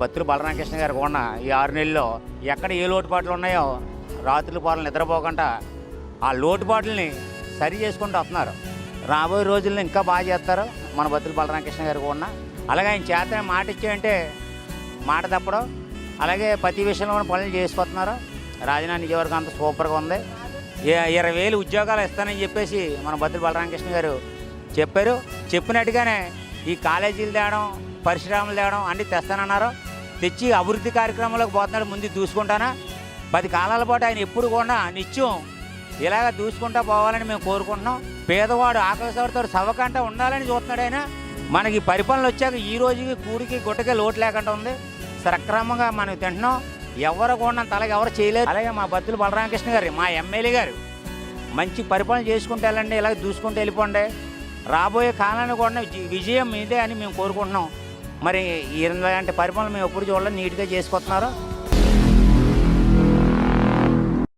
బత్తుల బలరామకృష్ణ గారు కూడా ఈ 6 నెలల్లో ఎక్కడ ఏ లోటుపాట్లు ఉన్నాయో రాత్రుల పాలన నిద్రపోకుండా ఆ లోటుపాట్లని సరి చేసుకుంటూ వస్తున్నారు. రాబోయే రోజుల్లో ఇంకా బాగా చేస్తారు మన బత్తుల బలరామకృష్ణ గారు కూడా. అలాగే ఆయన చేతనే మాట ఇచ్చాయంటే మాట తప్పడం, అలాగే ప్రతి విషయంలో కూడా పనులు చేసుకొస్తున్నారు. రాజధాని నియోజకవర్గం అంతా సూపర్గా ఉంది. 20,000 ఉద్యోగాలు ఇస్తానని చెప్పేసి మన బత్తుల బలరామకృష్ణ గారు చెప్పారు. చెప్పినట్టుగానే ఈ కాలేజీలు తేవడం, పరిశ్రమలు తేవడం అన్నీ తెస్తానన్నారు. తెచ్చి అభివృద్ధి కార్యక్రమాలకు పోతున్నాడు. ముందు దూసుకుంటానా 10 కాలాల పాటు ఆయన ఎప్పుడు కూడా నిత్యం ఇలాగ దూసుకుంటూ పోవాలని మేము కోరుకుంటున్నాం. పేదవాడు ఆకలి సవరితో సవకంట ఉండాలని చూస్తున్నాడు ఆయన. మనకి పరిపాలన వచ్చాక ఈ రోజుకి కూడికి గుట్టకి లోటు లేకుండా ఉంది. సక్రమంగా మనం తింటున్నాం. ఎవరు కూడా తలకి ఎవరు చేయలేదు. అలాగే మా బత్తుల బలరామకృష్ణ గారు, మా ఎమ్మెల్యే గారు మంచి పరిపాలన చేసుకుంటూ వెళ్ళండి, ఇలాగ దూసుకుంటూ వెళ్ళిపోండి. రాబోయే కాలాన్ని కూడా విజయం మీదే అని మేము కోరుకుంటున్నాం. మరి ఇలాంటి పరిపాలన మేము ఎప్పుడు చూడాలి, నీట్గా చేసుకొస్తున్నారు.